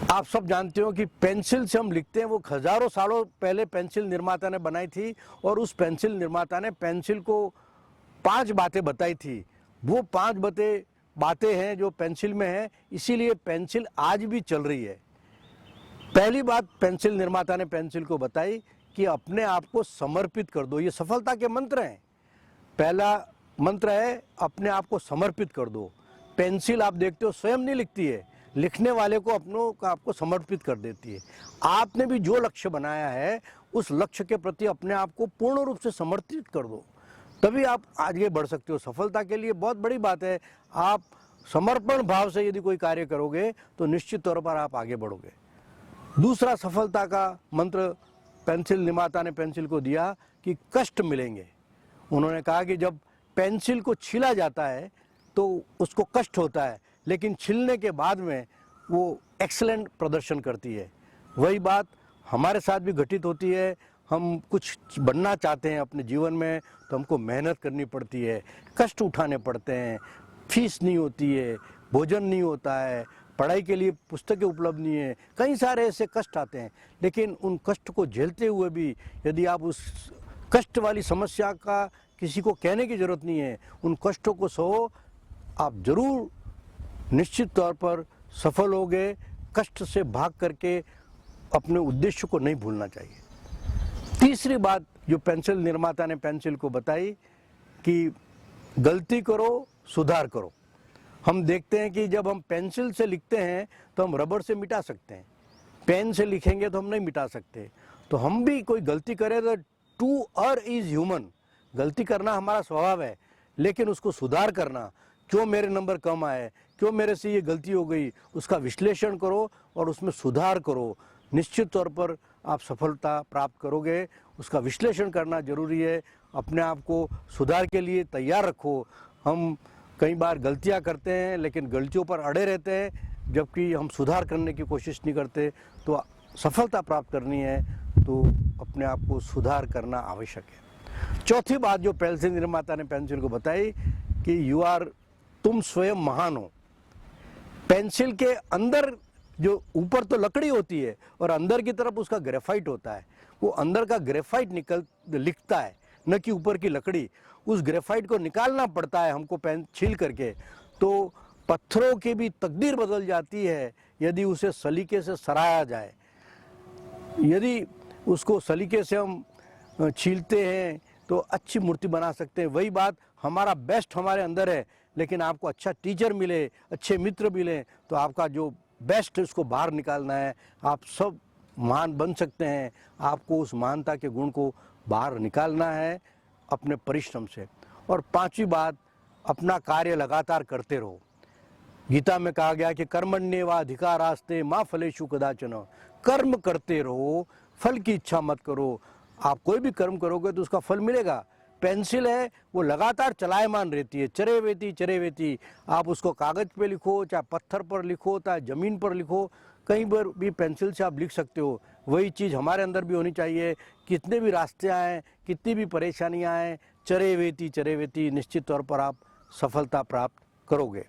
आप सब जानते हो कि पेंसिल से हम लिखते हैं, वो हजारों सालों पहले पेंसिल निर्माता ने बनाई थी और उस पेंसिल निर्माता ने पेंसिल को 5 बातें बताई थी। वो 5 बातें हैं जो पेंसिल में हैं, इसीलिए पेंसिल आज भी चल रही है। पहली बात पेंसिल निर्माता ने पेंसिल को बताई कि अपने आप को समर्पित कर दो। ये सफलता के मंत्र हैं। पहला मंत्र है अपने आप को समर्पित कर दो। पेंसिल आप देखते हो स्वयं नहीं लिखती है, लिखने वाले को अपनों का आपको समर्पित कर देती है। आपने भी जो लक्ष्य बनाया है उस लक्ष्य के प्रति अपने आप को पूर्ण रूप से समर्पित कर दो, तभी आप आगे बढ़ सकते हो। सफलता के लिए बहुत बड़ी बात है, आप समर्पण भाव से यदि कोई कार्य करोगे तो निश्चित तौर पर आप आगे बढ़ोगे। दूसरा सफलता का मंत्र पेंसिल निर्माता ने पेंसिल को दिया कि कष्ट मिलेंगे। उन्होंने कहा कि जब पेंसिल को छीला जाता है तो उसको कष्ट होता है, लेकिन छीलने के बाद में वो एक्सीलेंट प्रदर्शन करती है। वही बात हमारे साथ भी घटित होती है। हम कुछ बनना चाहते हैं अपने जीवन में तो हमको मेहनत करनी पड़ती है, कष्ट उठाने पड़ते हैं, फीस नहीं होती है, भोजन नहीं होता है, पढ़ाई के लिए पुस्तकें उपलब्ध नहीं है, कई सारे ऐसे कष्ट आते हैं। लेकिन उन कष्ट को झेलते हुए भी यदि आप उस कष्ट वाली समस्या का किसी को कहने की ज़रूरत नहीं है, उन कष्टों को सहो, आप जरूर निश्चित तौर पर सफल होगे। कष्ट से भाग करके अपने उद्देश्य को नहीं भूलना चाहिए। तीसरी बात जो पेंसिल निर्माता ने पेंसिल को बताई कि गलती करो, सुधार करो। हम देखते हैं कि जब हम पेंसिल से लिखते हैं तो हम रबड़ से मिटा सकते हैं, पेन से लिखेंगे तो हम नहीं मिटा सकते। तो हम भी कोई गलती करें तो टू अर्र इज ह्यूमन, गलती करना हमारा स्वभाव है, लेकिन उसको सुधार करना, क्यों मेरे नंबर कम आए, क्यों मेरे से ये गलती हो गई, उसका विश्लेषण करो और उसमें सुधार करो। निश्चित तौर पर आप सफलता प्राप्त करोगे। उसका विश्लेषण करना जरूरी है, अपने आप को सुधार के लिए तैयार रखो। हम कई बार गलतियां करते हैं लेकिन गलतियों पर अड़े रहते हैं, जबकि हम सुधार करने की कोशिश नहीं करते। तो सफलता प्राप्त करनी है तो अपने आप को सुधार करना आवश्यक है। चौथी बात जो पेंसिल निर्माता ने पेंसिल को बताई कि तुम स्वयं महान हो। पेंसिल के अंदर जो ऊपर तो लकड़ी होती है और अंदर की तरफ उसका ग्रेफाइट होता है, वो अंदर का ग्रेफाइट लिखता है, न कि ऊपर की लकड़ी। उस ग्रेफाइट को निकालना पड़ता है हमको पेन छील करके। तो पत्थरों की भी तकदीर बदल जाती है यदि उसे सलीके से सराहा जाए। यदि उसको सलीके से हम छीलते हैं तो अच्छी मूर्ति बना सकते हैं। वही बात, हमारा बेस्ट हमारे अंदर है, लेकिन आपको अच्छा टीचर मिले, अच्छे मित्र मिले तो आपका जो बेस्ट है उसको बाहर निकालना है। आप सब महान बन सकते हैं, आपको उस महानता के गुण को बाहर निकालना है अपने परिश्रम से। और पांचवी बात, अपना कार्य लगातार करते रहो। गीता में कहा गया कि कर्मण्येवाधिकारास्ते मा फलेषु कदाचन, कर्म करते रहो, फल की इच्छा मत करो। आप कोई भी कर्म करोगे तो उसका फल मिलेगा। पेंसिल है वो लगातार चलायमान रहती है, चरेवेती। आप उसको कागज पे लिखो, चाहे पत्थर पर लिखो, चाहे जमीन पर लिखो, कहीं पर भी पेंसिल से आप लिख सकते हो। वही चीज़ हमारे अंदर भी होनी चाहिए। कितने भी रास्ते आए, कितनी भी परेशानियां आए, चरेवेती निश्चित तौर पर आप सफलता प्राप्त करोगे।